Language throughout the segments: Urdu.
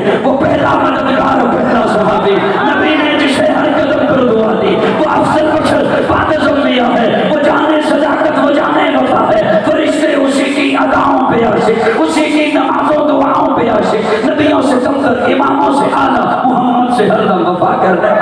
ہیں، وہ پہلا مددگار، پہلا صحابی، نبی نے جسے ہر قدم پر دعا دی، وہ افضل بشر بعد از انبیاء ہے، وہ جانے صداقت، وہ جانے وفا ہے، فرشتے اسی کی اداؤں پہ عاشق، اسی کی نمازوں دعاؤں پہ عاشق، نبیوں سے کمتر، اماموں سے اعلیٰ، محمد سے ہر دم وفا کرنے،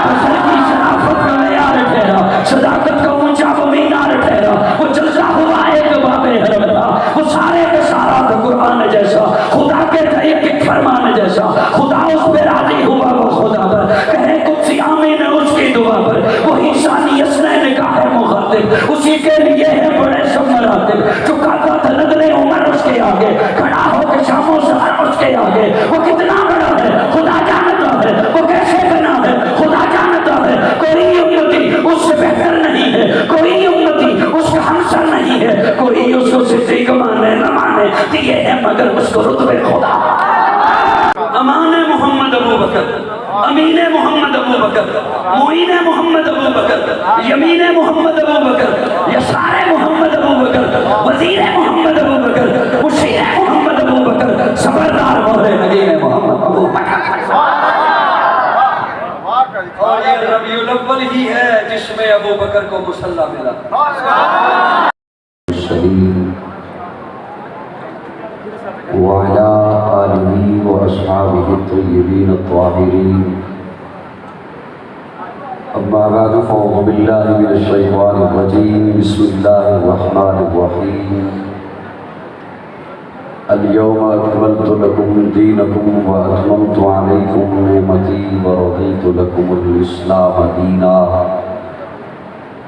بشر کی شرافت کا معیار ٹھہرا، صداقت کا اونچا وہ مینار ٹھہرا، وہ چلتا ہوا ایک باب حرم تھا، وہ سارے کا سارا تھا قرآن جیسا، خدا کے تھا ایک فرمان جیسا، خدا اس پہ راضی ہوا وہ خدا پر، کہے قدسی آمین اس کی دعا پر، وہی ثانی اسنین کا ہے مخاطب، اسی کے لیے ہے بڑے سب مراتب، جو کہتا تھا نظر عمر اس کے آگے، کھڑا ہو کے شام و سحر اس کے آگے، وہ کتنا بڑا ہے خدا جانتا ہے، وہ کیسے بنا ہے خدا جانتا ہے، کوئی امتی اس سے بہتر نہیں ہے، کوئی امتی اس کا ہمسر نہیں ہے، کوئی اس کو صدیق مانے نہ مانے، دیے ہیں مگر اس کو رتبے خدا۔ امان محمد ابو بکر، امین محمد ابو بکر، معین محمد ابو بکر، یمین محمد ابو بکر، یسار محمد ابو بکر، وزیر محمد ابو بکر، مشیر محمد ابو بکر، صبردار مولے نگین محمد ابو بکر۔ اور یہ ربیع الاول ہی ہے جس میں ابو بکر کو مصلی ملا۔ وعلى آله وأصحابه الطيبين الطاهرين، أما بعد فأعوذ بالله من الشيطان الرجيم، بسم الله الرحمن الرحيم، اليوم أكملت لكم دينكم وأتممت عليكم نعمتي ورضيت لكم الإسلام دينا۔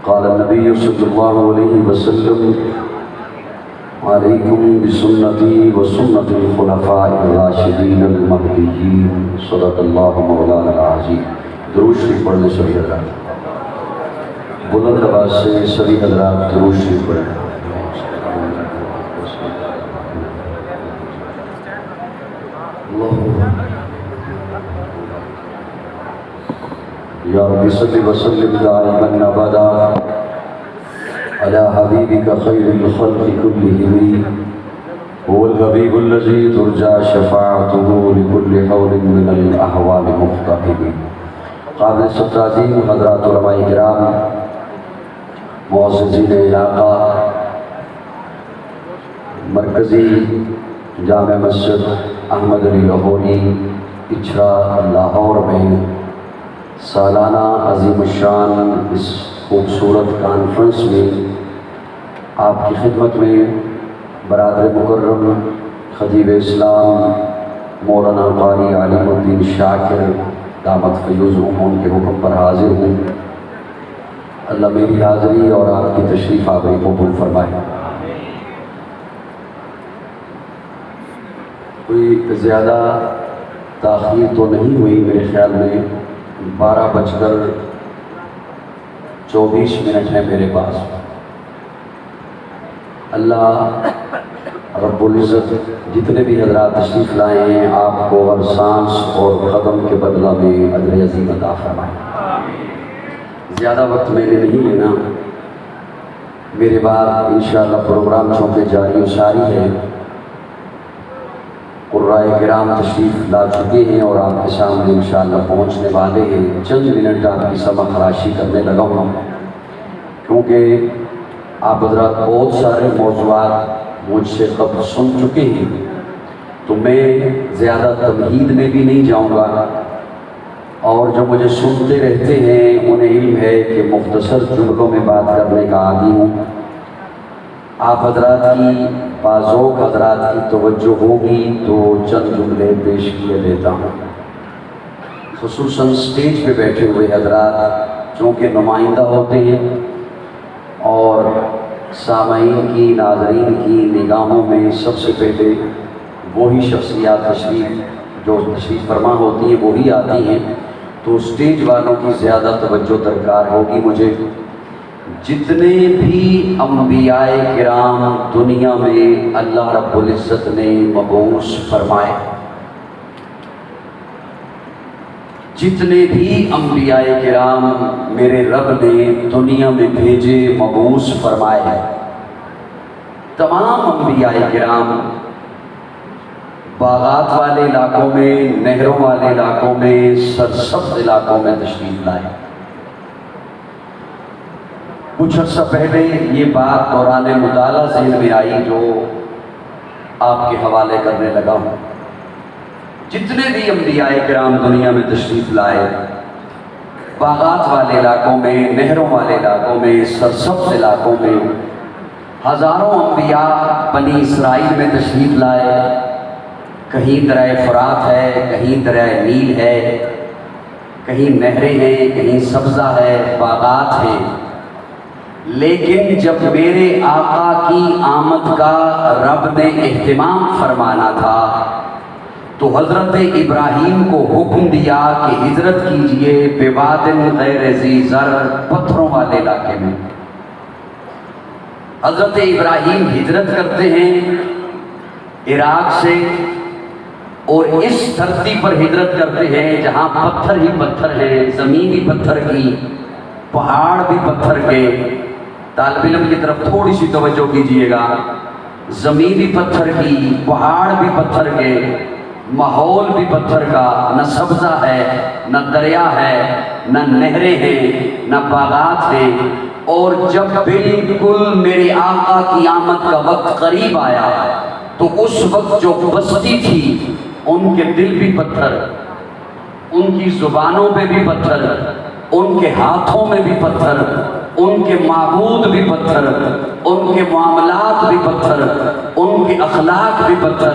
قال النبي صلى الله عليه وسلم: علیکم بسنتی و سنت الخلفاء الراشدین المہدیین، صدق اللہ مولانا العظیم۔ درود شریف پڑھنے سبھی حضرات، بلند آواز سے سبھی حضرات درود شریف پڑھیں۔ یا رب صلی وسلم دائما ابدا على حبيبك خير الخلق كلهم، هو الحبيب الذي ترجى شفاعته لكل حول من الأحوال مقتحم۔ قابل تعظیم حضرات علماء کرام، معززین علاقہ، مرکزی جامع مسجد احمد علی لاہوری اچھرا لاہور میں سالانہ عظیم الشان اس خوبصورت کانفرنس میں آپ کی خدمت میں برادر مکرم خطیب اسلام مولانا قاری علیم الدین شاکر دامت فیوزہم ان کے حکم پر حاضر ہوں۔ اللہ میری حاضری اور آپ کی تشریف آوری قبول فرمائے۔ کوئی زیادہ تاخیر تو نہیں ہوئی، میرے خیال میں 12:24 ہے میرے پاس۔ اللہ رب العزت جتنے بھی حضرات تشریف لائے ہیں آپ کو ہر سانس اور قدم کے بدلہ میں اجر عظیم عطا فرمائے۔ زیادہ وقت میں نے نہیں لینا، میرے بعد انشاءاللہ پروگرام چونکہ جاری و ساری ہے، قرائے کرام تشریف لا چکے ہیں اور آپ کے سامنے انشاءاللہ پہنچنے والے ہیں۔ چند منٹ آپ کی سبق خراشی کرنے لگا ہوں، کیونکہ آپ حضرات بہت سارے موضوعات مجھ سے قبل سن چکے ہیں، تو میں زیادہ تمہید میں بھی نہیں جاؤں گا، اور جو مجھے سنتے رہتے ہیں انہیں علم ہے کہ مختصر جملوں میں بات کرنے کا عادی ہوں۔ آپ حضرات کی بازوق حضرات کی توجہ ہوگی تو چند جملے پیش کیے دیتا ہوں۔ خصوصاً سٹیج پہ بیٹھے ہوئے حضرات چونکہ نمائندہ ہوتے ہیں اور سامعین کی، ناظرین کی نگاہوں میں سب سے پہلے وہی شخصیات جو تشریف فرما ہوتی ہیں وہی آتی ہیں، تو سٹیج والوں کی زیادہ توجہ درکار ہوگی مجھے۔ جتنے بھی انبیاء کرام دنیا میں اللہ رب العزت نے مبعوث فرمائے، جتنے بھی انبیاء کرام میرے رب نے دنیا میں بھیجے مبعوث فرمائے، تمام انبیاء کرام باغات والے علاقوں میں، نہروں والے علاقوں میں، سرسبز علاقوں میں تشریف لائے۔ کچھ عرصہ پہلے یہ بات دوران مطالعہ ذہن میں آئی جو آپ کے حوالے کرنے لگا ہوں۔ جتنے بھی انبیاء کرام دنیا میں تشریف لائے، باغات والے علاقوں میں، نہروں والے علاقوں میں، سرسبز علاقوں میں، ہزاروں انبیاء بنی اسرائیل میں تشریف لائے۔ کہیں دریا فرات ہے، کہیں دریا نیل ہے، کہیں نہریں ہیں، کہیں سبزہ ہے، باغات ہیں، لیکن جب میرے آقا کی آمد کا رب نے اہتمام فرمانا تھا تو حضرت ابراہیم کو حکم دیا کہ ہجرت کیجئے بواد غیر ذی زرع، پتھروں والے علاقے میں۔ حضرت ابراہیم ہجرت کرتے ہیں عراق سے، اور اس دھرتی پر ہجرت کرتے ہیں جہاں پتھر ہی پتھر ہیں، زمین بھی پتھر کی، پہاڑ بھی پتھر کے۔ طالب علم کی طرف تھوڑی سی توجہ کیجئے گا، زمین بھی پتھر کی، پہاڑ بھی پتھر کے، ماحول بھی پتھر کا، نہ سبزہ ہے، نہ دریا ہے، نہ نہریں ہیں، نہ باغات ہیں۔ اور جب بالکل میرے آقا کی آمد کا وقت قریب آیا تو اس وقت جو بستی تھی ان کے دل بھی پتھر، ان کی زبانوں پہ بھی پتھر، ان کے ہاتھوں میں بھی پتھر، ان کے معبود بھی پتھر، ان کے معاملات بھی پتھر، ان کے اخلاق بھی پتھر۔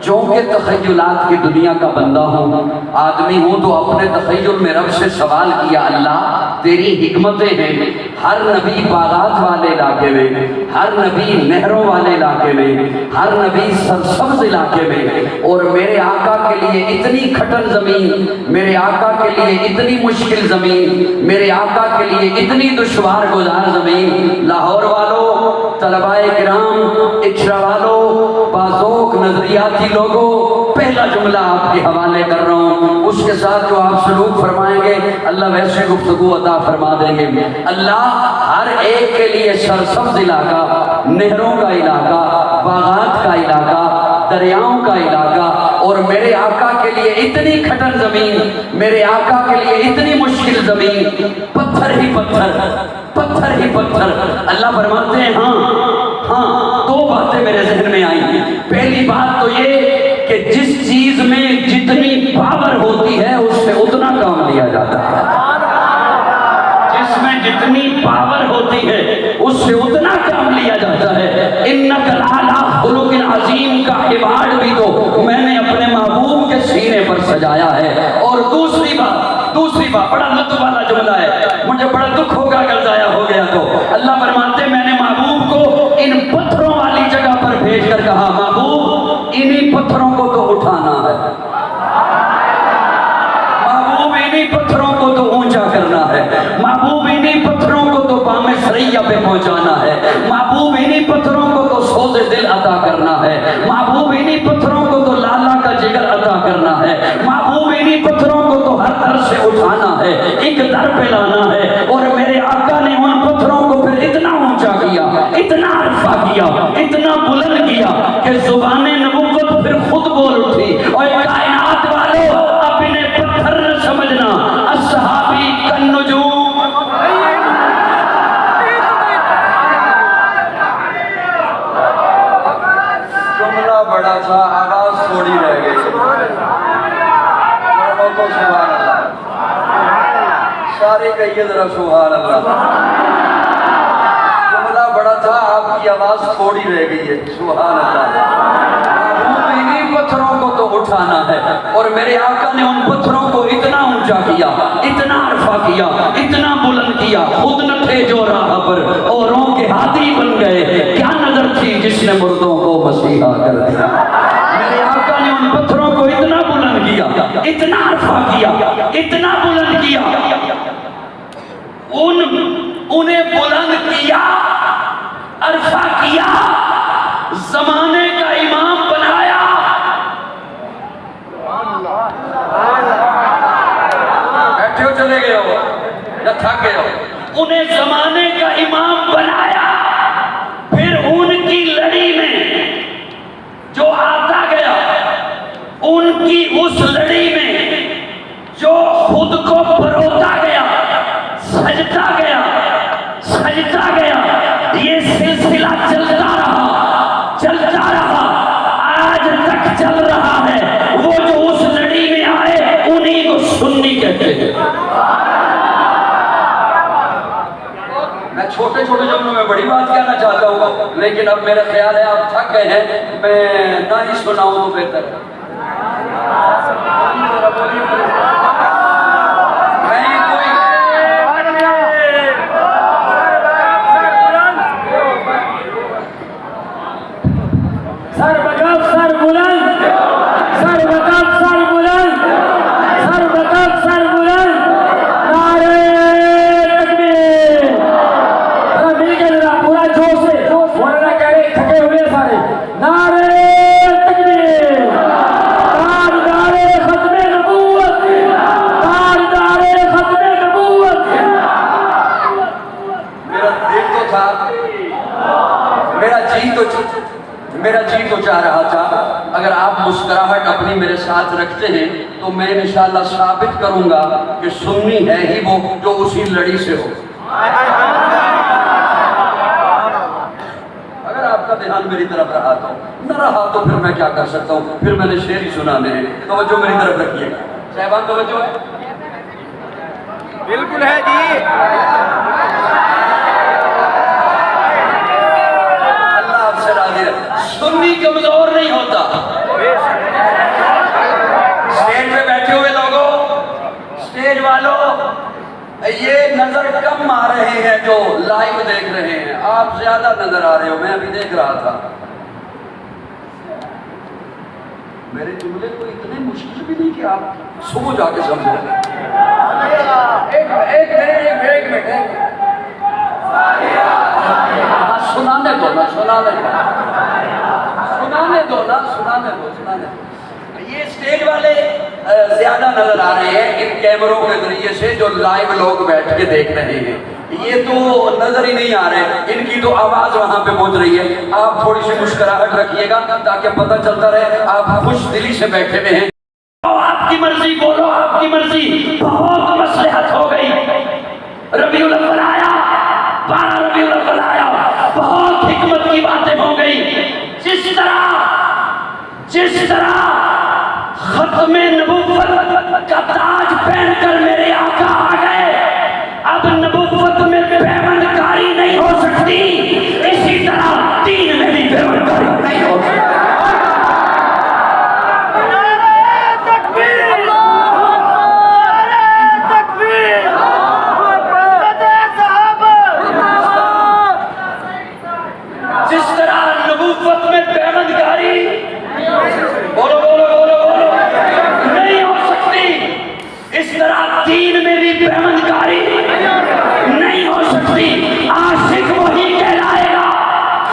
چونکہ تخیلات کی دنیا کا بندہ ہوں، آدمی ہوں، تو اپنے تخیل میں رب سے سوال کیا، اللہ تیری حکمتیں ہیں، ہر نبی باغات والے علاقے میں، ہر نبی نہروں والے علاقے میں، ہر نبی سرسبز علاقے میں، اور میرے آقا کے لیے اتنی کھٹن زمین، میرے آقا کے لیے اتنی مشکل زمین، میرے آقا کے لیے اتنی دشوار گزار زمین۔ لاہور والوں، طلباء کرام، اچھرا والوں، بازوق نظریاتی لوگوں، پہلا جملہ آپ کے حوالے کر رہا ہوں، اس کے ساتھ جو آپ سلوک فرمائیں گے اللہ ویسے گفتگو عطا فرما دیں گے۔ اللہ ہر ایک کے لیے سرسبز علاقہ، نہروں کا علاقہ، باغات کا علاقہ، دریاؤں کا علاقہ، اور میرے آقا کے لیے اتنی کھٹن زمین، میرے آقا کے لیے اتنی مشکل زمین، پتھر ہی پتھر، پتھر ہی پتھر۔ اللہ فرماتے ہیں ہاں دو باتیں میرے ذہن میں آئیں۔ پہلی بات تو یہ کہ جس چیز میں جتنی پاور ہوتی ہے اس سے اتنا کام لیا جاتا ہے، جس میں جتنی پاور ہوتی ہے اس سے اتنا کام لیا جاتا ہے۔ انک لعلی خلق عظیم کا ایوارڈ بھی تو میں نے اپنے محبوب کے سینے پر سجایا ہے۔ اور دوسری بات بڑا لطف والا جملہ ہے، مجھے بڑا دکھ ہوگا اگر ضائع ہو گیا تو۔ اللہ فرماتے ہیں میں نے محبوب کو ان پتھروں والی جگہ پر بھیج کر کہا، محبوب انہی پتھروں کو تو اٹھانا ہے، محبوب انہی پتھروں کو تو اونچا کرنا ہے، محبوب انہی پتھروں کو تو بام سریا پہ پہنچانا ہے، محبوب انہی پتھروں کو تو سوز دل عطا کرنا ہے، محبوب انہی پتھروں کو تو لالا کا جگر عطا کرنا ہے، محبوب انہی پتھروں کو تو ہر در سے اٹھانا ہے، ایک در پہ لانا ہے۔ اور میرے آقا نے ان پتھروں کو پھر اتنا اونچا کیا، اتنا عرفہ کیا، اتنا بلند کیا کہ زبان نبوت پھر خود بول اٹھی۔ اور کائنات والوں اپنے پتھر نہ سمجھنا، اصحابی کالنجوم۔ جملہ بڑا تھا، آواز تھوڑی رہ گئی، سبحان اللہ، سارے کہیے ذرا سبحان اللہ۔ جملہ بڑا تھا، آپ کی آواز تھوڑی رہ گئی ہے، سبحان اللہ۔ محبوب انہی پتھروں کو تو اٹھانا ہے، اور میرے آقا نے ان پتھروں کو اتنا اونچا کیا، اتنا عرفہ کیا، اتنا بلند کیا، خود نہ تھے جو راہ پر اوروں کے ہادی بن گئے۔ کیا نظر تھی جس نے مردوں کو مسیحا کر دیا۔ میرے آقا نے ان پتھروں کو اتنا بلند کیا، اتنا عرفہ کیا، اتنا بلند کیا، انہیں بلند کیا، عرفہ کیا، زمانے کا امام بنایا۔ بیٹھے ہو چلے گئے ہو یا تھک گئے ہو؟ انہیں زمانے کا امام بنایا، پھر ان کی لڑی میں جو آتا گیا کی اس لڑی میں جو خود کو پروتا گیا، سجتا گیا، سجتا گیا، یہ سلسلہ چلتا رہا، آج تک چل رہا ہے۔ وہ جو اس لڑی میں آئے انہی کو سنی کہتے ہیں۔ میں چھوٹے چھوٹے جملوں میں بڑی بات کہنا چاہتا ہوں، لیکن اب میرا خیال ہے آپ تھک گئے ہیں، میں نہ ہی سناؤں تو بہتر ہے۔ سر بکب سر بلند، سر بکب سر بلند، سر بکب سر بلند، نعرہ تکبیر۔ مل کے ذرا پورا جوش سے مولانا کہہ رہے تھکے ہوئے سارے، نعرہ تکبیر، تاجدار ختم نبوت، تاجدار ختم نبوت۔ میرا دل تو تھا، میرا جی تو چاہ رہا تھا اگر آپ مسکراہٹ اپنی میرے ساتھ رکھتے ہیں تو میں انشاءاللہ ثابت کروں گا کہ سنی ہے ہی وہ جو اسی لڑی سے ہو۔ اگر آپ کا دھیان میری طرف رہا تو، نہ رہا تو پھر میں کیا کر سکتا ہوں، پھر میں نے شعر ہی سنانے ہیں۔ توجہ میری طرف رکھیے گا صاحبان، توجہ ہے؟ بالکل ہے جی۔ سنی کمزور نہیں ہوتا۔ اسٹیج پہ بیٹھے ہوئے لوگوں، اسٹیج والوں، یہ نظر کم آ رہے ہیں جو لائیو دیکھ رہے ہیں، آپ زیادہ نظر آ رہے ہو، میں ابھی دیکھ رہا تھا۔ میرے جملے کو اتنے مشکل بھی نہیں کہ آپ صبح جا کے سمجھو۔ ایک منٹ سنانے دو نا، سنانے دو۔ یہ اسٹیج والے زیادہ نظر آ رہے ہیں ان کیمروں کے ذریعے سے جو لائیو لوگ بیٹھ کے دیکھ رہے ہیں، یہ تو نظر ہی نہیں آ رہے، ان کی تو آواز وہاں پہ پہنچ رہی ہے۔ آپ تھوڑی سی مسکراہٹ رکھیے گا تاکہ پتہ چلتا رہے آپ خوش دلی سے بیٹھے ہوئے ہیں۔ آپ کی مرضی، بولو آپ کی مرضی۔ بہت مصلحت ہو گئی، ربیع الاول آیا، 12 ربیع الاول آیا، بہت حکمت کی باتیں ہو گئی۔ جس طرح ختم نبوت کا تاج پہن کر میرے آقا آ گئے، اب نبوت میں پیوند کاری نہیں ہو سکتی، اسی طرح دین میں بھی پیوند کاری نہیں ہو سکتی۔ جس طرح نبوت میں پیوند کاری بولو نہیں ہو سکتی، اس طرح دین میں بھی پیوند کاری نہیں ہو سکتی۔ عاشق وہی کہلائے گا،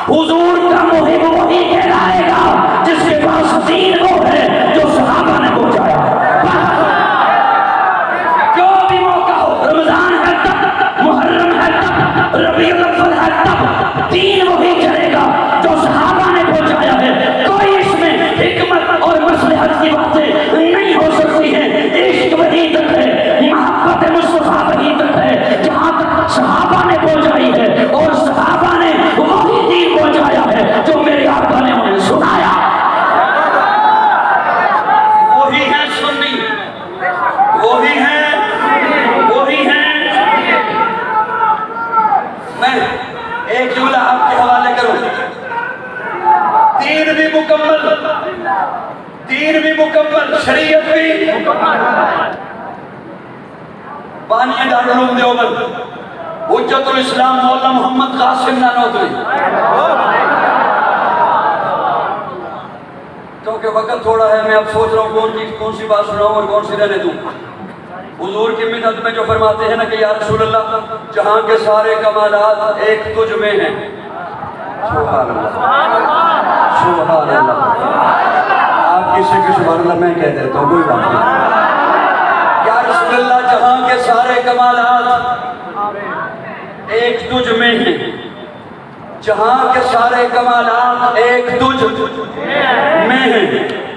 حضور کا محب وہی کہلائے گا جس کے پاس دین وہ ہے جو صحابہ نے پہنچایا۔ جو بھی موقع ہو، رمضان ہے تب، محرم ہے تب، ربیع الاول ہے تب، دین وہی چلے گا جو صحابہ نے پہنچایا ہے۔ کوئی اس میں حکمت اور مصلحت کی باتیں نہیں ہو سکتی ہیں۔ عشق وہی تک ہے، محبت مصطفیٰ وہی تک ہے جہاں تک صحابہ نے پہنچائی ہے، اور صحابہ نے وہی دین پہنچایا ہے جو میرے آقا نے انہیں سنایا۔ وہی ہے سنی، وہی ہے۔ میں ایک جملہ آپ کے حوالے کروں، دین بھی مکمل، شریعت بھی بانی دارالعلوم دیوبند حجت الاسلام مولانا محمد قاسم نانوتوی۔ کیونکہ وقت تھوڑا ہے، میں اب سوچ رہا ہوں کون سی بات سناؤں اور کون سی رہنے دوں۔ حضور کی مدد میں جو فرماتے ہیں نا کہ یا رسول اللہ، جہاں کے سارے کمالات ایک تجھ میں ہیں۔ سبحان اللہ، سبحان اللہ۔ آپ کسی کے سبحان اللہ میں کہہ دیتا ہوں، کوئی بات نہیں۔ یا رسول اللہ، جہاں کے سارے کمالات ایک تجھ میں ہیں، جہاں کے سارے کمالات ایک تجھ میں ہیں۔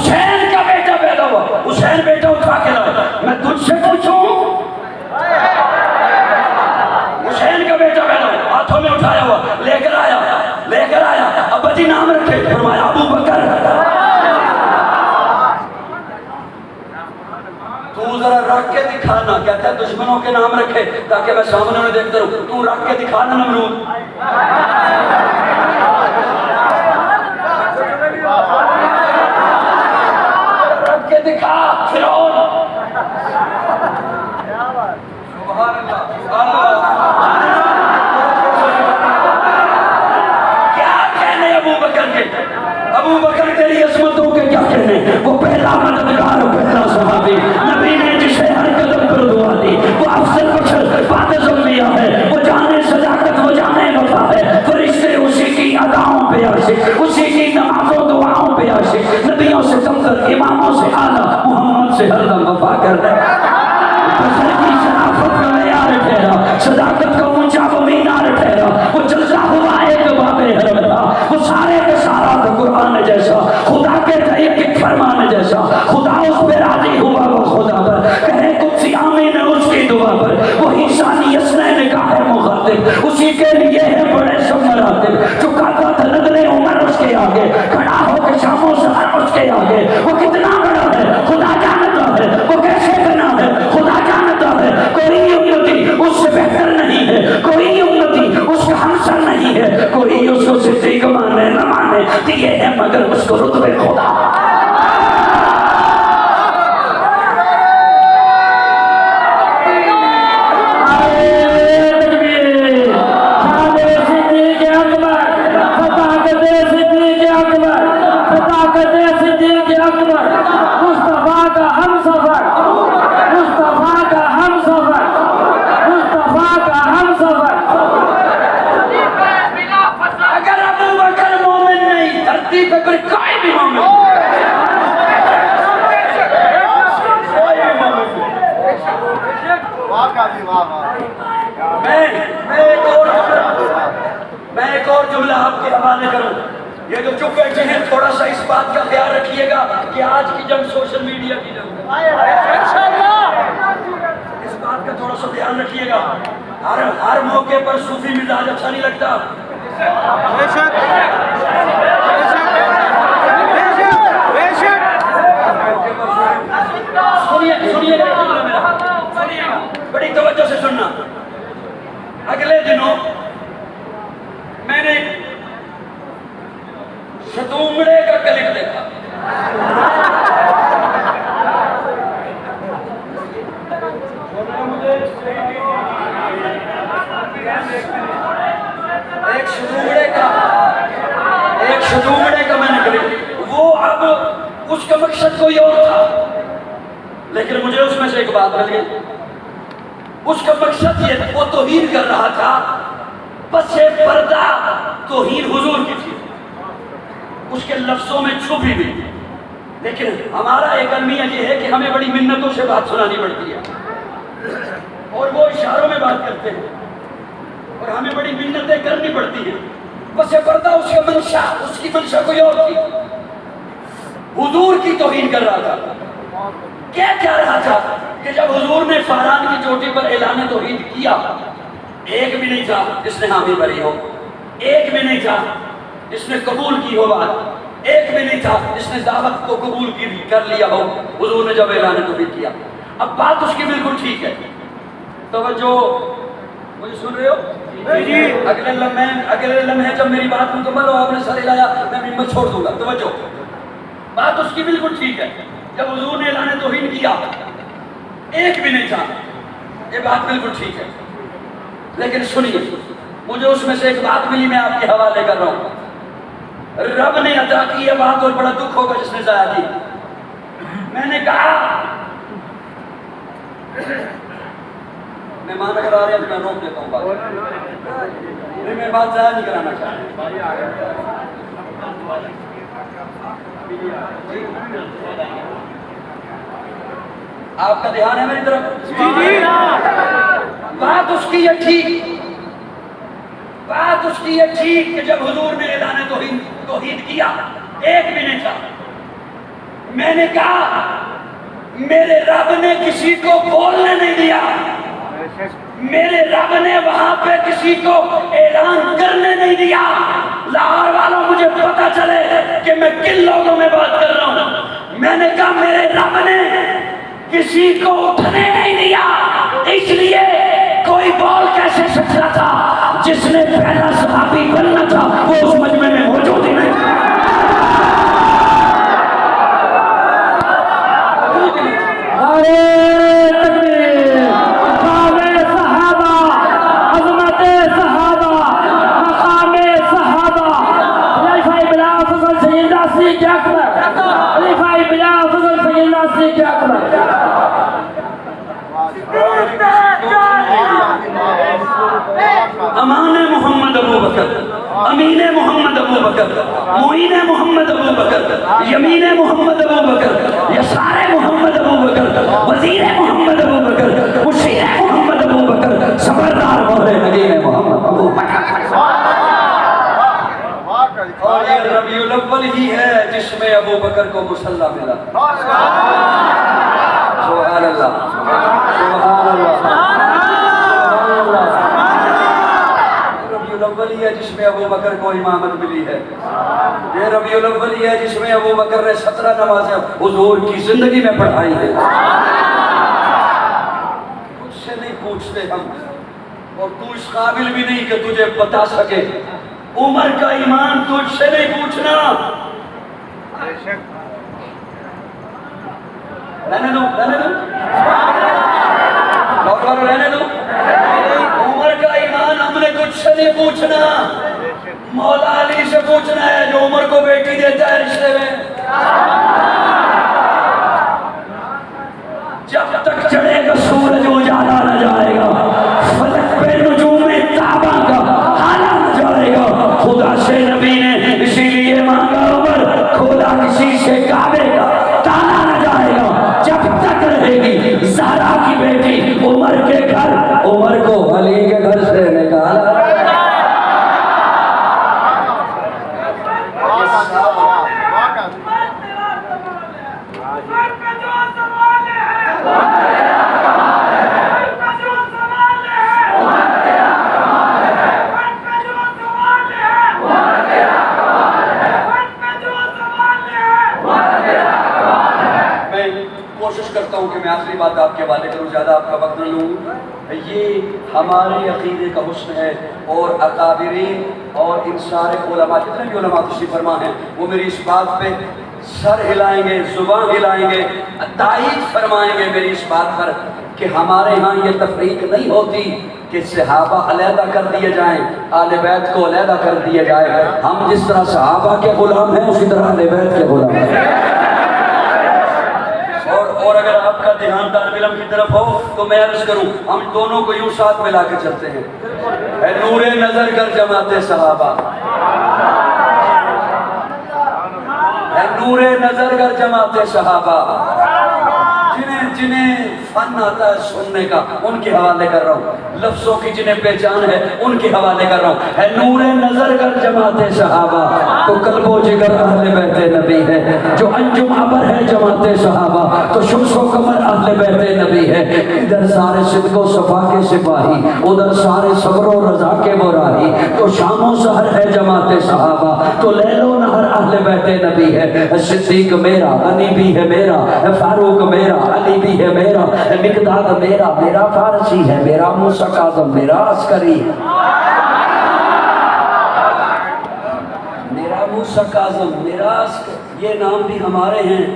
حسین کا بیٹا پیدا ہوا، حسین بیٹا اٹھا کے لاؤ، میں تجھ سے پوچھوں حسین کا بیٹا پیدا ہوا، ہاتھوں میں اٹھایا ہوا، لے کر آیا، ابا جی نام رکھے، فرمایا ابو بکر۔ تو ذرا رکھ کے دکھانا، کہتا ہے دشمنوں کے نام رکھے تاکہ میں سامنے انہیں دیکھتا رہوں، تو رکھ کے دکھانا نمرود۔ رکھ کے دکھا فرعون۔ سبحان اللہ، سبحان اللہ۔ کیا کہنے ابو بکر کے، ابو بکر تیری عظمتوں کے کیا کہنے، وہ پہلا مددگار، پہلا صحابی، نبی نے جسے ہر قدم پر دعا دی، وہ افضل بشر بعد از انبیاء ہے، وہ جانے صداقت، وہ جانے وفا ہے، فرشتے اسی کی اداؤں پہ عاشق، اسی کی نمازوں دعاؤں پہ عاشق، نبیوں سے کمتر، اماموں سے اعلیٰ، محمد سے ہر دم وفا کر دے۔ بشر کی شرافت کا معیار ٹھہرا، صداقت کا اونچا وہ مینار ٹھہرا، وہ چلتا ہوا ایک باب حرم تھا، وہ سارے کا سارا تھا قرآن جیسا، خدا کے ایک فرمان جیسا، خدا اس پہ راضی ہوا وہ خدا پر، کہے قدسی آمین اس کی دعا پر، وہی ثانی اسنین کا ہے مخاطب، اسی کے لیے ہے بڑے سب مراتب، چکاتا تھا نظریں عمر اس کے آگے، کھڑا ہو کے شام و سحر اس کے آگے، وہ کتنا بڑا ہے خدا جانتا ہے، وہ کیسے بنا ہے خدا جانتا ہے، کوئی امتی اس سے بہتر نہیں ہے، کوئی امتی اس کا ہمسر نہیں ہے، کوئی اس کو صدیق مانے نہ مانے، دیے ہے مگر اس کو رتبے خدا۔ میں ایک اور جملہ آپ کے حوالے کروں، یہ جو چپ بیٹھے ہیں تھوڑا سا اس بات کا خیال رکھیے گا کہ آج کی جنگ سوشل میڈیا کی جنگ ہے، اس بات کا تھوڑا سا دھیان رکھیے گا، ہر موقع پر صوفی مزاج اچھا نہیں لگتا۔ سنیے بڑی توجہ سے سننا، اگلے دنوں میں نے شتونگڑے کا کلپ دیکھا، ایک شتونگڑے کا میں نے کلپ، وہ اب اس کا مقصد کوئی اور تھا، لیکن مجھے اس میں سے ایک بات مل گئی، اس کا مقصد یہ وہ توہین کر رہا تھا، پس پردہ توہین حضور کی تھی، اس کے لفظوں میں چھپی بھی، لیکن ہمارا ایک المیہ یہ ہے کہ ہمیں بڑی منتوں سے بات سنانی پڑتی ہے اور وہ اشاروں میں بات کرتے ہیں اور ہمیں بڑی منتیں کرنی پڑتی ہیں، پس پردہ اس کا منشا، اس کی منشا کوئی اور تھی، حضور کی توہین کر رہا تھا۔ کیا رہا تھا کہ جب حضور نے فاران کی چوٹی پر اعلان توحید کیا، ایک بھی نہیں تھا جس نے حامی بری ہو، ایک بھی نہیں تھا جس نے قبول کی ہو بات، ایک بھی نہیں تھا جس نے دعوت کو قبول کر لیا ہو حضور نے جب اعلان توحید کیا۔ اب بات اس کی بالکل ٹھیک ہے، توجہ، مجھے سن رہے ہو؟ جی۔ اگلے لمحے جب میری بات مکمل ہو آپ نے سر ہلایا، میں ممبر چھوڑ دوں گا، توجہ، بات اس کی بالکل ٹھیک ہے، جب حضور نے اعلان توحید کیا ایک بھی نہیں تھا، یہ بات بالکل ٹھیک ہے، لیکن سنیے، مجھے اس میں سے ایک بات ملی، میں آپ کے حوالے کر رہا ہوں، رب نے عطا کی یہ بات اور بڑا دکھ ہوگا جس نے ضائع کی۔ میں نے کہا مہمان اگر آ رہے ہیں تو میں روک دیتا ہوں بات، میں بات ضائع نہیں کرانا چاہتا۔ آپ کا دھیان ہے میری طرف؟ جی۔ بات اس کی یہ ٹھیک، بات اس کی یہ ٹھیک کہ جب حضور نے اعلان توحید کیا ایک بھی نہیں تھا، میں نے کہا میرے رب نے کسی کو بولنے نہیں دیا، میرے رب نے وہاں پہ کسی کو اعلان کرنے نہیں دیا۔ لاہور والوں مجھے پتا چلے کہ میں کن لوگوں میں بات کر رہا ہوں۔ میں نے کہا میرے رب نے کسی کو اٹھنے نہیں دیا، اس لیے کوئی بول کیسے سکتا تھا؟ جس نے پہلا صحابی بننا تھا وہ اس مجمع میں موجود ہی نہیں تھا۔ امان محمد ابو بکر، امین محمد ابو بکر، معین محمد ابو بکر، یمین محمد ابو بکر، یسار محمد ابو بکر، وزیر محمد ابو بکر، مشیر محمد ابو بکر، صبردار مولے نگین محمد ابو بکر۔ اور یہ ربیع الاول ہی ہے جس میں ابو بکر کو مصلی ملا۔ سبحان اللہ، سبحان اللہ، الاول ہی ہے جس میں ابو بکر کو امامت ملی ہے۔ یہ ربیع الاول ہی ہے جس میں ابو بکر نے 17 نمازیں حضور کی زندگی میں پڑھائی ہیں۔ کچھ سے نہیں پوچھتے ہم، اور تو اس قابل بھی نہیں کہ تجھے بتا سکے۔ عمر کا ایمان تجھ سے نہیں پوچھنا۔ رہنے دو، رہنے دو، ڈاکٹر رہنے دو۔ عمر کا ایمان ہم نے تجھ سے نہیں پوچھنا، مولا علی سے پوچھنا ہے جو عمر کو بیٹی دیتا ہے رشتے میں۔ جب تک چڑھے گا سورج اجالا نہ جائے گا، فلک پہ نجوم تابہ کا حالا نہ جائے گا۔ خدا سے نبی نے اسی لیے مانگا عمر، کھولا کسی سے کعبے کا تالا نہ جائے گا۔ جب تک رہے گی زہرا کی بیٹی عمر کے گھر، عمر کو علی کے گھر سے نکالا۔ کوشش کرتا ہوں کہ میں آخری بات آپ کے حوالے کروں، زیادہ آپ کا وقت نہ لوں۔ یہ ہمارے عقیدے کا حسن ہے، اور اکابرین اور ان سارے علماء، جتنے بھی علماء تشریف فرما ہیں، وہ میری اس بات پہ سر ہلائیں گے، زبان ہلائیں گے، تائید فرمائیں گے میری اس بات پر کہ ہمارے ہاں یہ تفریق نہیں ہوتی کہ صحابہ علیحدہ کر دیے جائیں، آل بیت کو علیحدہ کر دیے جائے۔ ہم جس طرح صحابہ کے غلام ہیں اسی طرح آل بیت کے غلام ہیں۔ اور اگر آپ کا دھیان طالب علم کی طرف ہو تو میں عرض کروں، ہم دونوں کو یوں ساتھ ملا کے چلتے ہیں۔ اے نور نظر کر جماعت صحابہ، اے نور نظر کر جماعت صحابہ، جنہیں فن آتا ہے سننے کا ان کے حوالے کر رہا ہوں، لفظوں کی جنہیں پہچان ہے ان کے حوالے کر رہا ہوں۔ اے نور نظر کر جماعت صحابہ، تو قلب و جگر اہل بیت نبی ہے، جو انجم عبر ہے جماعت صحابہ، تو شمس و قمر اہل بیت نبی ہے۔ ادھر سارے صدق و صفا کے سپاہی، ادھر سارے صبر و رضا کے براہی، تو شام و سحر ہے جماعت صحابہ، تو لیل و نہر اہل بیت نبی ہے۔ صدیق میرا، غنی بھی ہے میرا، فاروق میرا، علی بھی ہے میرا، مقداد میرا، میرا فارسی ہے میرا، موسیٰ کاظم میرا عسکری ہے، میرا موسیٰ کاظم میرا عسکری، یہ نام بھی ہمارے ہیں،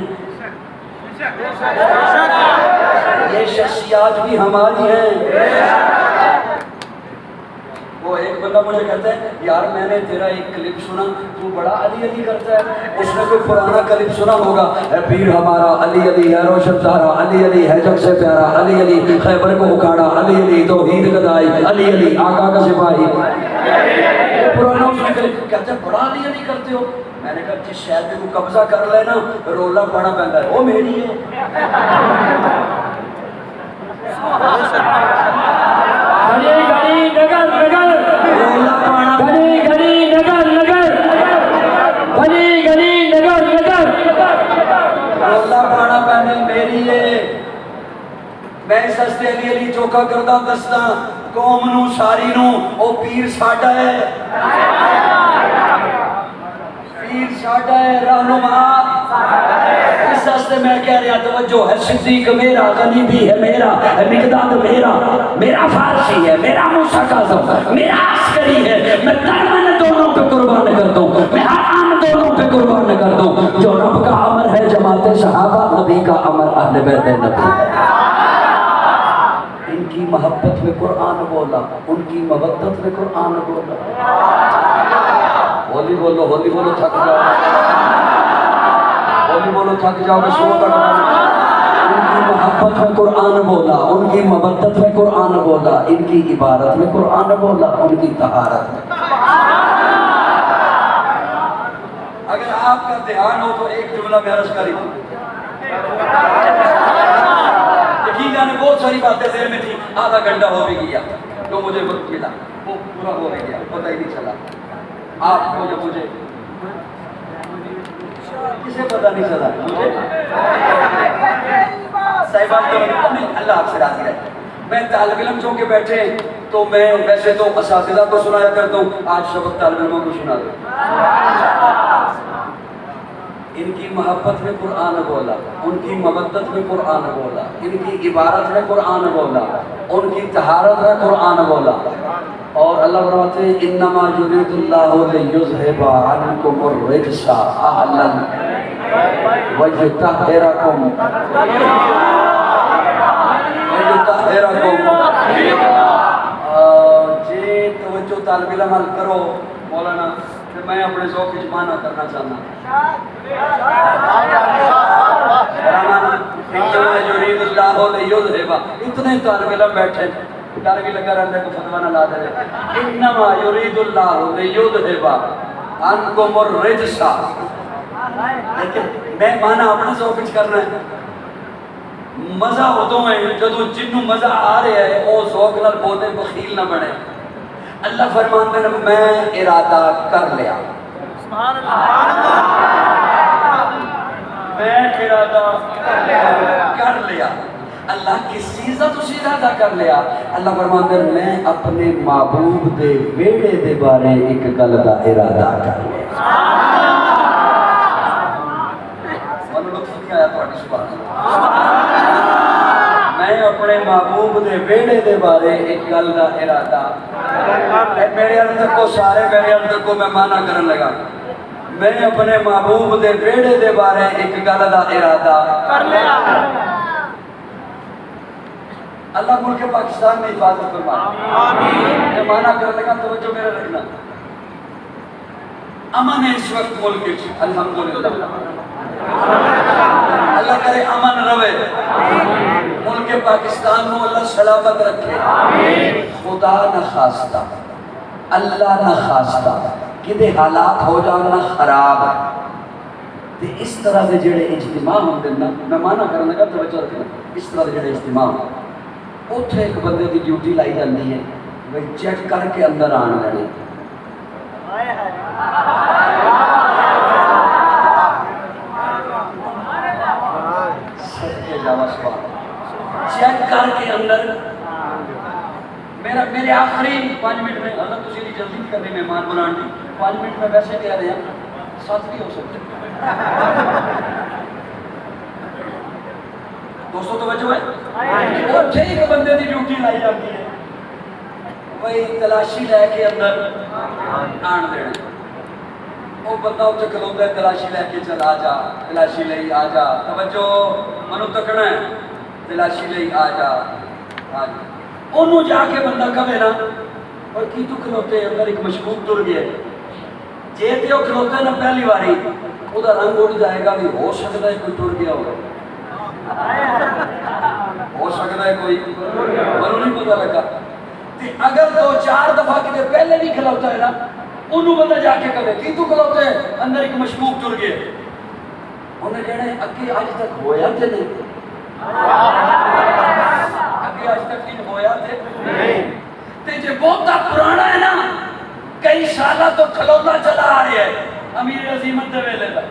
یہ شخصیات بھی ہماری ہیں۔ وہ ایک بندہ مجھے کہتا ہے یار میں نے تیرا ایک کلپ سنا، تو بڑا علی علی کرتا ہے۔ اس نے کوئی پرانا کلپ سنا ہوگا، اے پیر ہمارا علی علی ہے، روشن تارا علی علی ہے، جگ سے پیارا علی علی، خیبر کو اکھاڑا علی علی، توحید گدائی علی علی، آقا کا سپاہی۔ پرانا اس نے کلپ کہتا ہے بڑا علی علی کرتے ہو۔ میں نے کہا جس شہر پہ کو قبضہ کر لے نا رولا پڑا پہنتا ہے، وہ میری ہے۔ گھڑی نگر نگر گھڑی گھڑی نگر نگر گھڑی گھڑی نگر نگر میں اس ہستے علی علی چوکا کردہ دستا قوم نو ساری نو او پیر ساڈا ہے، پیر ساڈا ہے، رہنما اس ہستے میں کہہ رہا توجہ ہے، صدیق میرا، غنی بھی ہے میرا، مقداد میرا فارسی ہے، میرا موسیٰ کاظم، میرا عسکری ہے، میں ترمن دونوں پہ قربان کرتا ہوں، میں حرام دونوں پہ قربان کرتا ہوں، جو رب کا امر ہے جماعت صحابہ، نبی کا امر اہل بیت نبی ہے۔ ان کی محبت میں قرآن بولا، ان کی مودت میں قرآن بولا، ہولی بولو تھک جاؤ، ہولی بولو تھک جاؤ، میں شروع کر رہا ہوں۔ ان کی محبت میں قرآن بولا، ان کی مودت میں قرآن بولا، ان کی عبادت میں قرآن بولا، ان کی طہارت میں۔ اگر آپ کا دھیان ہو تو ایک جملہ میں عرض کری ہوں، یقین جانے بہت ساری باتیں ذہن میں تھی، آدھا گھنٹہ ہو بھی گیا تو مجھے وقت ملا، وہ پورا ہو گیا، پتہ ہی نہیں چلا۔ آپ کو جب مجھے کسے پتہ نہیں چلا، مجھے صاحبان تو نہیں، اللہ آپ سے راضی رہے۔ میں طالب علم چوں کے بیٹھے تو میں ویسے تو اساتذہ کو سنایا کرتا ہوں، آج سبق طالب علموں کو سنا دوں۔ ان کی محبت میں قرآن بولا، ان کی مودت میں قرآن بولا، ان کی عبارت میں قرآن بولا، ان کی طہارت میں قرآن بولا، اور اللہ فرماتے ہیں انما یرید اللہ لیذھب عنکم الرجس اہلا ویطہرکم جی توجہ طالب علم حل کرو مولانا، کہ میں اپنے ذوق اجمانہ کرنا چاہنا انما یرید اللہ لیذھب، اتنے طالب علم بیٹھے ڈر بھی لگا رہتا ہے کہ فتویٰ نہ لا دے، انما یرید اللہ لیذھب عنکم الرجس، لیکن میں مانا اپنا ذوق اج کرنا ہے، مزہ ادو ہے جدو جنوں مزہ آ رہا ہے وہ ذوق نال بولے بخیل نہ بنے۔ اللہ فرماتے ہیں میں ارادہ کر لیا، میں ارادہ کر لیا۔ اللہ کس چیز کا تسی ارادہ کر لیا؟ اللہ فرماتے ہیں میں اپنے محبوب دے بیڑے دے بارے ایک گل دا ارادہ کر لیا۔ میں اپنے محبوب دے بیڑے دے بارے ایک گل دا ارادہ، میرے اندر کو سارے میرے اندر کو میں مانا کرن لگا، میں اپنے محبوب دے بیڑے دے بارے ایک گل دا ارادہ کر لیا۔ اللہ ملک پاکستان میں حفاظت فرمائے، میں مانا کرن لگا، توجہ میرے رکھنا، امن ہے اس وقت ملک الحمدللہ، اللہ کرے امن رہے، ملک پاکستان کو اللہ سلامت رکھے، خدا نہ خواستہ، اللہ نہ خواستہ کہ حالات ہو جانا خراب، تے اس طرح دے جڑے اجتماع ہوندے نا، میں مانا کرنے لگا توجہ رکھنا، اس طرح دے جڑے اجتماع اتھے ایک بندے دی ڈیوٹی لائی جاندی ہے، وہ چیک کر کے اندر آن لینے، چیک کر کے اندر میرے آخری 5 منٹ میں، اللہ تسی دی جلدی نہیں کرنی مہمان بنان دی، 5 منٹ میں ویسے کہہ رہے ہیں 7 بھی ہو سکتے دوستو توجہ ہے، وہ ٹھیک بندے دی ڈیوٹی لائی جاتی ہے، وہی تلاشی لے کے اندر آن دینا، وہ بندہ اتنے کھلوتا ہے تلاشی لے کے چل آ جا، تلاشی لے آ جا، توجہ منو تکنا ہے، تلاشی لے آ جا، انہوں جا کے بندہ کہے نا، اور کی تو کھلوتے ہیں اندر ایک مشکوک تر گیا ہے، جیتے ہو کھلوتے ہیں نا پہلی باری، وہ دا رنگ اڑ جائے گا بھی ہو سکتا ہے کوئی ٹر گیا ہوگا، ہو سکتا ہے کوئی منو نہیں پتا لگا، اگر 2-4 دفعہ کتے پہلے نہیں کھلوتا ہے نا، انہوں بندہ جا کے کہے کی تو کھلوتے ہیں اندر ایک مشکوک ٹر گیا، انہیں کہنے اکی آج تک ہویا تھے نہیں، اکی آج تک نہیں ہویا تھے نہیں، تے جے بہتا پرانا ہے نا، کئی سالہ تو کھلوتا چلا آ رہے ہیں، امیر عظیمت دے ویلے دا،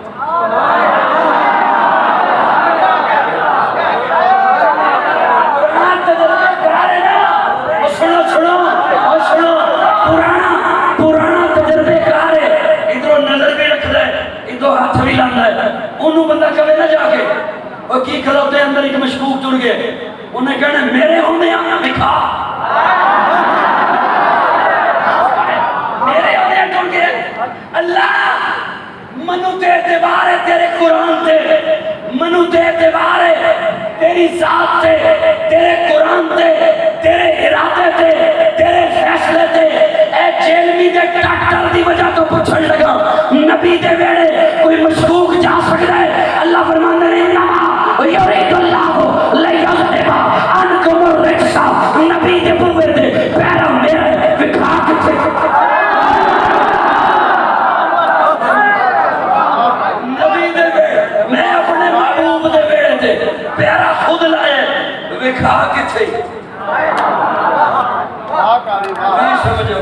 جانا ہے انہوں بندہ کبھی نہ جا کے اور کی کھلوتے اندر ایک مشکوک تر گئے انہیں کہنا میرے ہونے آنا دکھا میرے ہونے تر گئے اللہ منو تے اعتبار ہے تیرے قرآن تے منو تے اعتبار ہے تیری ذات تے تیرے قرآن تے تیرے ارادے تے تیرے فیصلے تے اے جیلمی دے ڈاکٹر دی وجہ تو پوچھن لگا نبی دے ویڑے کوئی مشکوک جا سکتا ہے اللہ فرماندے نے انما یرید اللہ لیذھب عنکم الرجس نبی دے بوے تے پیرا میرے وکھا کے پیارا خود لائے وکھا کتھے نہیں سمجھو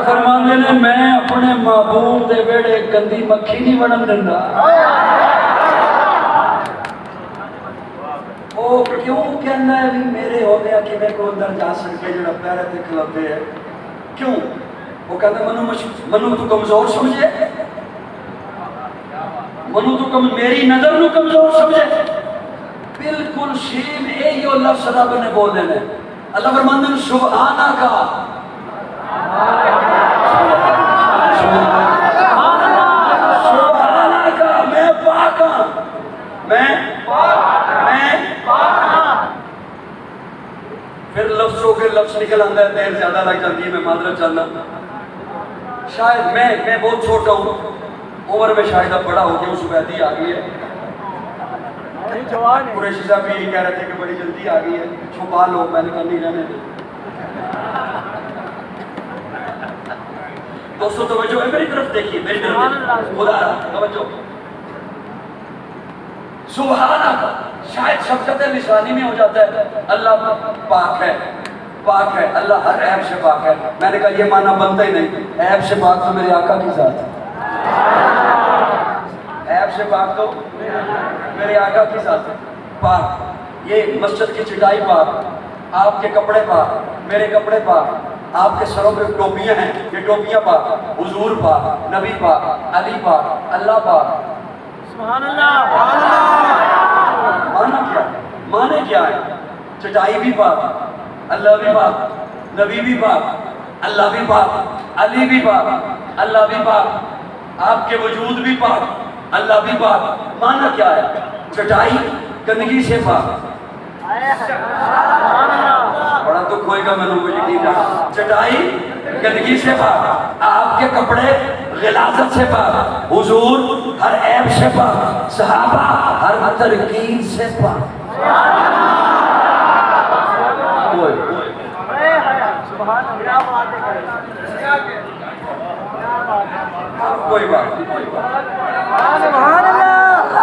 فرماندے نے میں اپنے محبوب دے بیڑے گندی مکھی نہیں بنن دندا وہ کیوں کہنا ہے بھی میرے ہو گیا کہ میں کو اندر جا سکے جڑا پیارے تے کھلوتے ہے کیوں وہ کہتا منو تو کمزور سمجھے منو تو میری نظر نو کمزور سمجھے بالکل شیم ایو لفظ رب نے بول دینے اللہ فرماندن سبحانہ کا سبحانہ کا میں پاک ہوں میں پھر لفظوں کے لفظ نکل آندہ ہے دیر زیادہ لگ جاتی ہے میں معذرت چاہنا شاید میں بہت چھوٹا ہوں عمر میں شاید اب بڑا ہو گیا اس بیدی آ گئی ہے قریشی صاحب بھی یہ کہہ رہے تھے کہ بڑی جلدی آ گئی ہے چھپا لو میں نے کہا نہیں رہنے دے دوستو توجہ ہے میری طرف دیکھیے میری طرف خدا توجہ سبحانہ کا شاید شفقت لسانی میں ہو جاتا ہے اللہ پاک ہے اللہ ہر عیب سے پاک ہے میں نے کہا یہ معنی بنتا ہی نہیں عیب سے پاک تو میرے آقا کی ذات ہے عیب سے پاک تو میرے آقا کی ذات ہے پاک یہ مسجد کی چٹائی پاک آپ کے کپڑے پاک میرے کپڑے پاک آپ کے سروں پہ ٹوپیاں ہیں یہ ٹوپیاں پاک حضور پاک نبی پاک علی پاک اللہ پاک سبحان اللہ معنی کیا ہے چٹائی بھی پاک اللہ بھی پاک نبی بھی پاک اللہ بھی پاک علی بھی پاک اللہ بھی پاک آپ کے وجود بھی پاک اللہ بھی پاک معنی کیا ہے چٹائی گندگی سے پاک بڑا دکھ ہوئے گا میں لوگوں کو یقین ہے چٹائی گندگی سے پاک آپ کے کپڑے غلاظت سے پاک حضور ہر عیب سے پاک صحابہ ہر ترکین سے پاک کوئی بات نہیں سبحان اللہ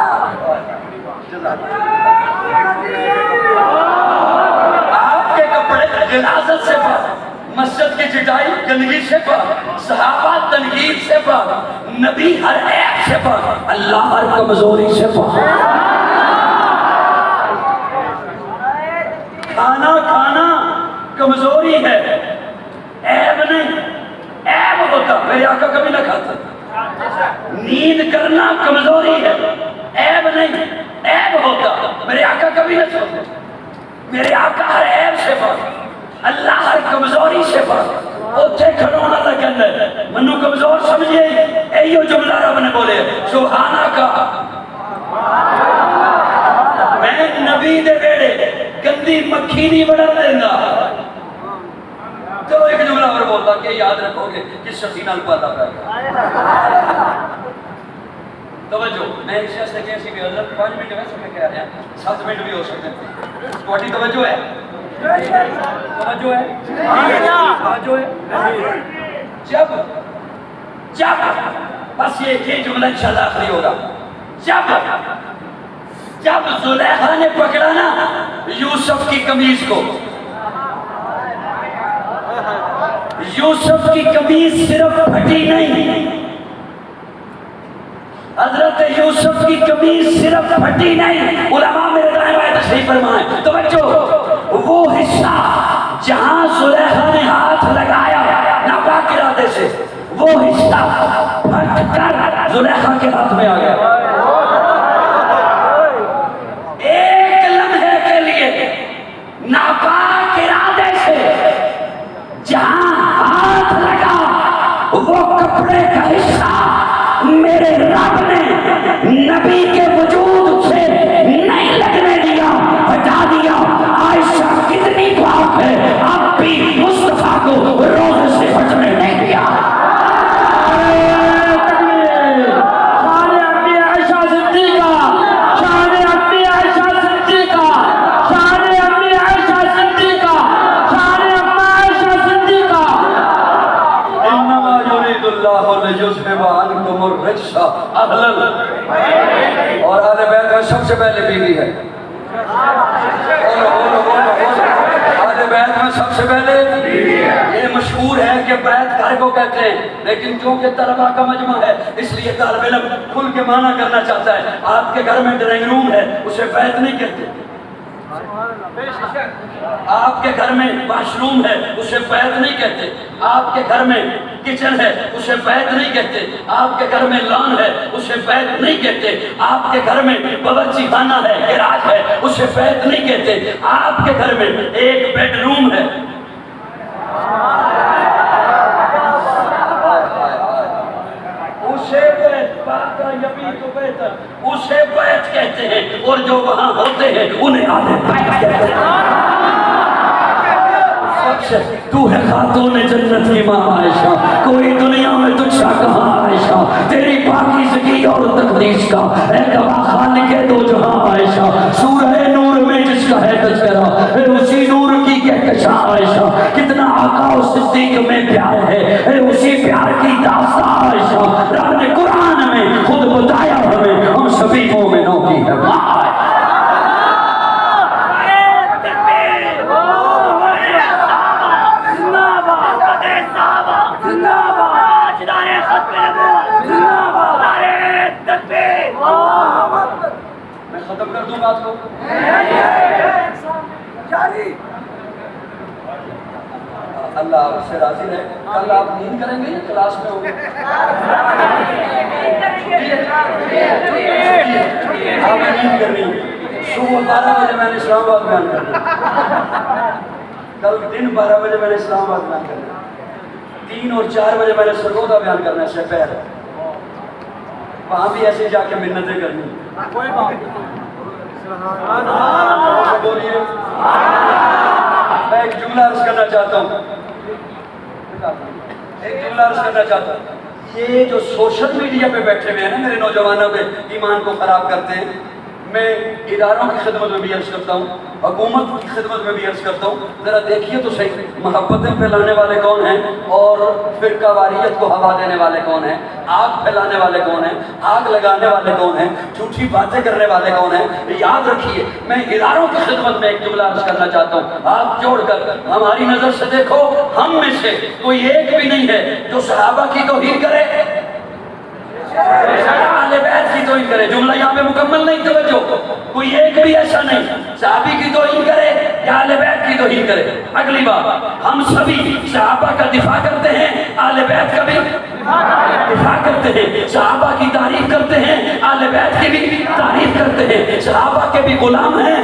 آپ کے کپڑے غلاظت سے پاک مسجد کی چٹائی گندگی سے پاک صحابہ تنقید سے پاک نبی ہر عیب سے پاک اللہ ہر کمزوری سے پاک کھانا کمزوری ہے عیب نہیں عیب ہوتا میرے آقا کبھی نہ کھاتا نیند کرنا کمزوری ہے عیب نہیں عیب ہوتا میرے آقا کبھی نہ سوتے میرے آقا ہر عیب سے پاک اللہ ہر کمزوری سے پاک اتھے کھڑونا لگن ہے منو کمزور سمجھے ایو جملہ رب نے بولے سبحانہ کا میں نبی دے بیڑے گندی مکھی نہیں بڑھا دینا تو ایک جملہ اور بولتا کہ یاد رکھو گے کس شخصینہ الپاتا پہ توجہ میں ایک شخص سے کیسی بھی حضرت 5 منٹ میں سب میں کہہ رہے ہیں 7 منٹ بھی ہو سکتے ہیں توڑی توجہ ہے توجہ ہے جب بس یہ جملہ انشاءاللہ آخری ہوگا جب زلیخا نے پکڑا نا یوسف کی قمیض کو یوسف کی قمیض صرف پھٹی نہیں حضرت یوسف کی قمیض صرف پھٹی نہیں علماء میرے دائیں بائیں تشریف فرمائیں توجہ وہ حصہ جہاں زلیخا نے ہاتھ لگایا ناپاک ارادے سے وہ حصہ پھٹ کر زلیخا کے ہاتھ میں آ گیا. ایک لمحے کے لیے ناپاک ارادے سے جہاں ہاتھ لگا وہ کپڑے کا حصہ میرے رب نے نبی کے وجود سے نہیں لگنے دیا، ہٹا دیا. عائشہ کتنی پاک ہے، اب بھی مصطفیٰ کو روزے سے ہٹنے نہیں دیا. اور اہل بیت میں سب سے پہلے بیوی ہے. اہل بیت میں سب سے پہلے یہ مشہور ہے کہ بیت گھر کو کہتے ہیں، لیکن کیونکہ طلبہ کا مجمع ہے اس لیے طالب علم کھل کے معنی کرنا چاہتا ہے. آپ کے گھر میں ڈرائنگ روم ہے، اسے بیت نہیں کہتے. آپ کے گھر میں واش روم ہے، اسے بیت نہیں کہتے. آپ کے گھر میں کچن ہے، اسے بیت نہیں کہتے. آپ کے گھر میں لان ہے، اسے بیت نہیں کہتے. آپ کے گھر میں باورچی خانہ ہے، گیراج ہے، اسے بیت نہیں کہتے. آپ کے گھر میں ایک بیڈ روم ہے، اسے بیت اسے بیت کہتے ہیں. اور جو وہاں ہوتے ہیں انہیں آدھے بیت کہتے ہیں. تو ہے خاتون جنت کی ماں عائشہ، کوئی دنیا میں تجھ سا کہاں عائشہ، تیری پاکیزگی اور تقدیس کا اے گواہ خالق دو جہاں عائشہ. سورہ نور میں جس کا ہے تذکرہ اے اسی نور کی کہکشاں عائشہ. کتنا آقا و صدیق میں پیار ہے اے اسی پیار کی داستاں عائشہ. رب نے قرآن میں خود بتایا ہمیں ہم سبھی مومنوں کی ہے ماں عائشہ. میں ختم کر دوں بات کو. اللہ آپ سے راضی رہے. کل آپ نیند کریں گے یا کلاس میں ہوں گے؟ آپ نیند کرنی ہے. صبح 12 بجے میں نے اسلام آباد بیان کرنا. کل دن 12 بجے میں نے اسلام آباد بیان کرنا. 3 اور 4 بجے میں نے سرگودا بیان کرنا ہے سپہر. وہاں بھی ایسے جا کے منتیں کرنی. بولیے. میں ایک جملہ عرض کرنا چاہتا ہوں. یہ جو سوشل میڈیا پہ بیٹھے ہوئے ہیں نا میرے نوجوانوں کے ایمان کو خراب کرتے ہیں، میں اداروں کی خدمت میں بھی عرض کرتا ہوں، حکومت کی خدمت میں بھی عرض کرتا ہوں، ذرا دیکھیے تو صحیح محبتیں پھیلانے والے کون ہیں اور فرقہ واریت کو ہوا دینے والے کون ہیں، آگ پھیلانے والے کون ہیں، آگ لگانے والے کون ہیں، جھوٹی باتیں کرنے والے کون ہیں. یاد رکھیے میں اداروں کی خدمت میں ایک جملہ عرض کرنا چاہتا ہوں. آپ جوڑ کر ہماری نظر سے دیکھو، ہم میں سے کوئی ایک بھی نہیں ہے جو صحابہ کی توہین کرے، اہل بیت کی توہین کرے. جملہ یہاں پہ مکمل نہیں، توجہ. کوئی ایک بھی ایسا نہیں صحابی کی توہین کرے یا اہل بیت کی توہین کرے. اگلی بات، ہم سبھی صحابہ کا دفاع کرتے ہیں، اہل بیت کا بھی دفاع کرتے ہیں. صحابہ کی تعریف کرتے ہیں، اہل بیت کی بھی تعریف کرتے ہیں. صحابہ کے بھی غلام ہیں،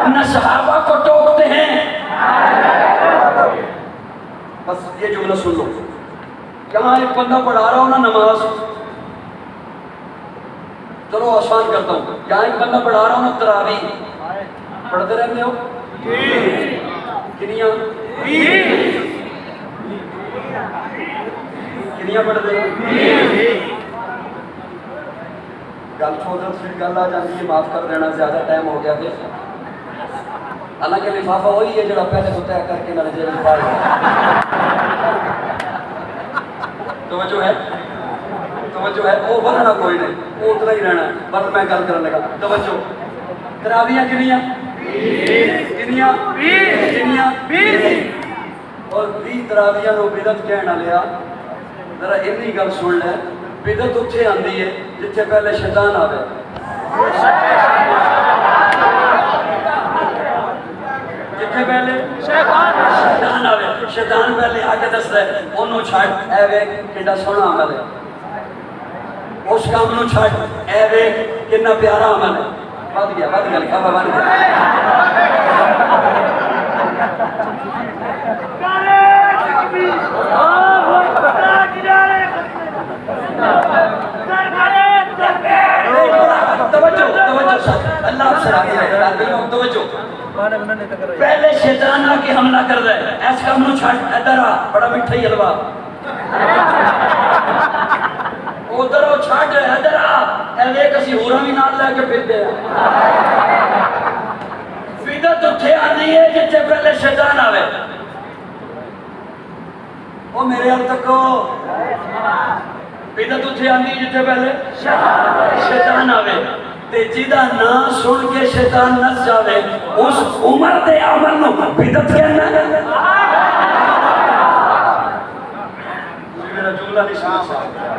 نہ صحابہ کو ٹوکتے ہیں. بس یہ جملہ سن لو. یہاں ایک بندہ پڑھا رہا ہو نا نماز، چلو آسان کرتا ہوں. یہاں ایک بندہ پڑھا رہا ہو نا تراویح، پڑھتے رہتے ہو کنیاں پڑھتے ہو. گل چھوڑ پھر گل آ جاتی ہے، معاف کر دینا زیادہ ٹائم ہو گیا. حالانکہ لفافہ وہی ہے جڑا پہلے تو طے کر کے میرے جیب میں پایا. توجہ ہے وہ بننا کوئی نہیں، وہ اتنا ہی رہنا ہے. بس میں گل کرنے لگا. توجہ. تراویحاں کنیاں اور 20 تراویحاں نو بدعت کہن والے ذرا اینی گل سن لے. بدعت اتھے آندی ہے جتھے پہلے شیطان آوے. جتھے پہلے شیطان آوے. شیطان پہلے آ کے دسدا ہے اونوں چھڈ اے ویکھ کیڈا سوہنا عمل ہے. اس کام نو چھڈ اے ویکھ کتنا پیارا عمل ہے ود گیا لکھا ہوا ود گیا توجہ اللہ آپ سے راضی ہے توجہ پہلے شیطان آ کے حملہ کر دے ایس کام نو چھڈ ادھر آ بڑا میٹھا ہی حلوا ادھر وہ چھڈ ادھر آ ایویں کسی ہوراں بھی نال لے کے پھردے بدعت اتھے آندی ہے جتھے پہلے شیطان آوے او میرے حال تکو بدعت اتھے آندی ہے جتھے پہلے شیطان آوے تے جیدہ نا سن کے شیطان نس جاوے اس عمر دے عمل نو بدعت کہنا ہے میرا جملہ نہیں سمجھ سکتا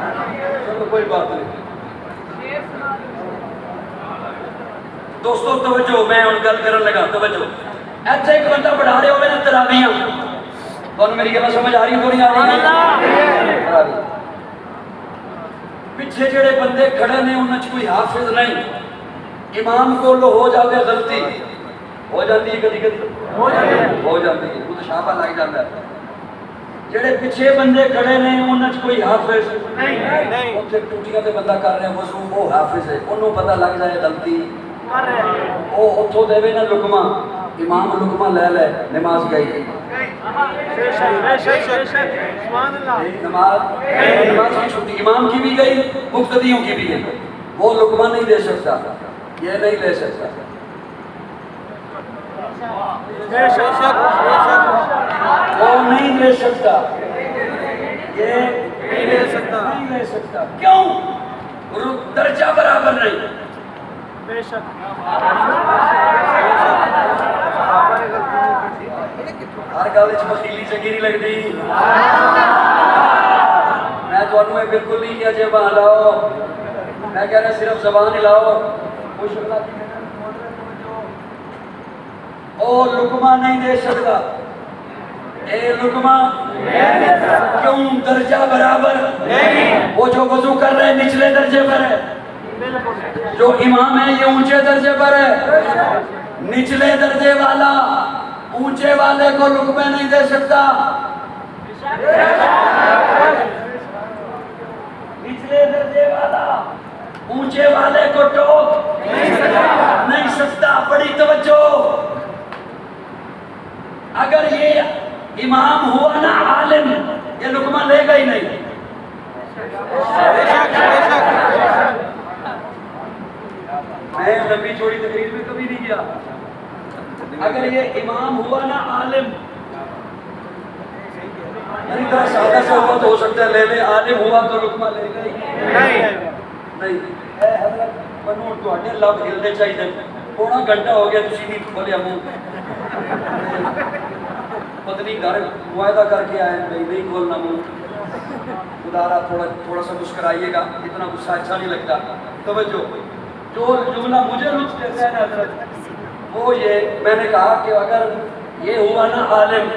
چلو کوئی بات نہیں دوستو توجہ میں ان گل کرن لگا توجہ ایتھے ایک بندہ پڑھا رہے ہوئے نا تراویحاں تانوں میری گل سمجھ آ رہی کو نہیں آ رہی پیچھے جڑے بندے کھڑے نے انہاں وچ کوئی حافظ نہیں امام کولو ہو جاوے غلطی ہو جاندی ہے کدی کدی ہو جاندی ہے وہ تو شابہ لگ جاندا ہے جڑے پیچھے بندے کھڑے نے انہاں وچ کوئی حافظ نہیں اوتھے ٹوٹیاں تے بندہ کر رہا وضو وہ حافظ ہے انہوں پتہ لگ جائے غلطی وہ اتھوں دے نا لقمہ امام لقمہ لے لے نماز گئی نماز کی چھٹی امام کی بھی گئی مقتدیوں کی بھی گئی وہ لقمہ نہیں دے سکتا یہ نہیں لے سکتا وہ نہیں لے سکتا یہ نہیں لے سکتا کیوں درجہ برابر نہیں بے شک ہر گل وچ بخیلی چنگی نہیں لگدی میں تانوں یہ بالکل نہیں کہا جے باں لاؤ میں کہہ رہا صرف زبان ہی لاؤ خوش اللہ کی او لقمہ نہیں دے سکتا اے لقمہ کیوں درجہ برابر نہیں وہ جو وضو کر رہے ہیں نچلے درجے پر ہے جو امام ہے یہ اونچے درجے پر ہے نچلے درجے والا اونچے والے کو لقمے نہیں دے سکتا نچلے درجے والا اونچے والے کو ٹوک نہیں سکتا بڑی توجہ اگر یہ امام ہوا نا عالم یہ لقمہ لے گا ہی نہیں میں لمبی چوڑی تقریر میں کبھی نہیں گیا اگر یہ امام ہوا نا عالم یعنی طرح سادہ سے ہوا تو ہو سکتا ہے لے لے عالم ہوا تو لقمہ لے گا ہی نہیں اے حضرت منو تواڈے لب ہلنے چاہیے پونا گھنٹہ ہو گیا تسی نہیں کھولیا منہ پتنی گھر معاہدہ کر کے آئے نہیں کھولنا منہ خدا تھوڑا سا مسکرائیے گا اتنا غصہ اچھا نہیں لگتا توجہ جو جملہ مجھے لطف دیتا ہے نا حضرت وہ یہ میں نے کہا کہ اگر یہ ہوا نا عالم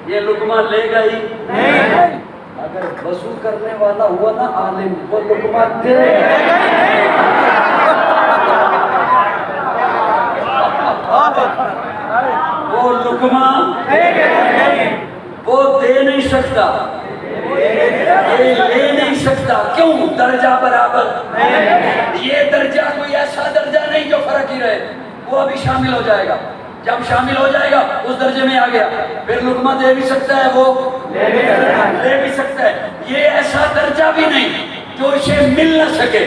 یہ لقمہ لے گا ہی نہیں اگر وضو کرنے والا ہوا نا عالم وہ لقمہ دے وہ لقمہ وہ دے نہیں سکتا لے نہیں سکتا کیوں درجہ برابر یہ درجہ کوئی ایسا درجہ نہیں جو فرق ہی رہے وہ ابھی شامل ہو جائے گا جب شامل ہو جائے گا اس درجے میں آ گیا پھر لقمہ دے بھی سکتا ہے وہ لے بھی سکتا ہے یہ ایسا درجہ بھی نہیں جو اسے مل نہ سکے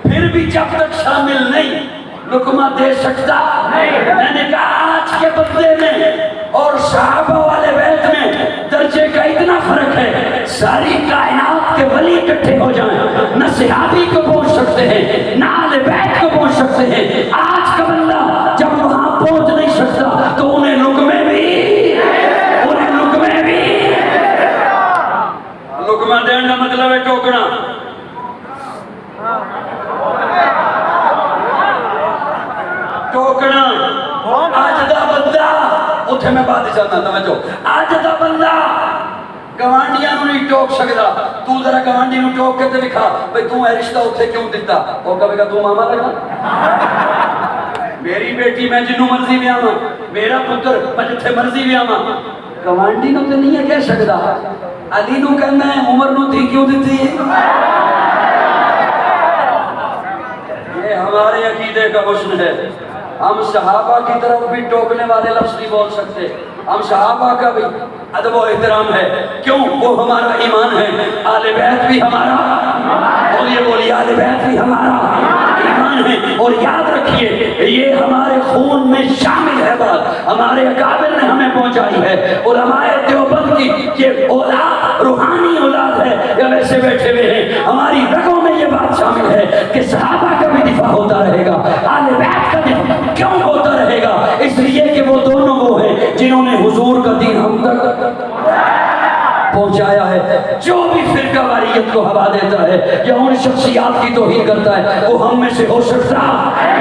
پھر بھی جب تک شامل نہیں لقمہ دے سکتا میں نے کہا آج کے بدلے میں اور صحابہ والے بیت میں درجے کا اتنا فرق ہے ساری کائنات کے ولی اکٹھے ہو جائیں نہ صحابی کو پہنچ سکتے ہیں نہ اہل بیت کو پہنچ سکتے ہیں آج کا بندہ جب وہاں پہنچ نہیں سکتا تو انہیں لقمے بھی لقمہ دینے کا مطلب ہے ٹوکنا ٹوکنا آج دا بندہ اتھے میں بات چلنا توجہ آج دا بندہ گوانڈیاں نو نہیں ٹوک سکدا تو ذرا گوانڈی نو ٹوک کے تے دکھا بھئی تو اے رشتہ اوتھے کیوں دتا او کہے گا تو ماما لگا میری بیٹی میں جنوں مرضی بیاواں میرا پتر میں جتھے مرضی بیاواں گوانڈی نو تے نہیں کہہ سکدا علی نو کہنا ہے عمر نو تھی کیوں دتی ہے یہ ہمارے عقیدے کا حسن ہے ہم صحابہ کی طرف بھی ٹوکنے والے لفظ نہیں بول سکتے ہم صحابہ کا بھی ادب و احترام ہے کیوں وہ ہمارا ایمان ہے آل بیت بھی ہمارا بولیے آل بیت بھی ہمارا ایمان ہے اور یاد رکھیے یہ ہمارے خون میں شامل ہے بات ہمارے اکابر نے ہمیں پہنچائی ہے علماء دیوبند کی یہ اولاد روحانی اولاد ہے یا ویسے بیٹھے ہوئے ہیں ہماری رگوں میں یہ بات شامل ہے کہ صحابہ کا بھی دفاع ہوتا رہے گا آل بیت کا دفاع کیوں ہوتا رہے گا اس لیے کہ وہ دونوں وہ ہیں جنہوں نے حضور کا دین ہم تک پہنچایا ہے جو بھی فرقہ واریت کو ہوا دیتا ہے یا ان شخصیات کی توہین کرتا ہے وہ ہم میں سے ہو سکتا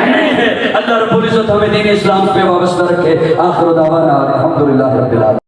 نہیں ہے اللہ رب العزت ہمیں دین اسلام پہ وابستہ رکھے آخر دعوانا الحمدللہ رب العالمین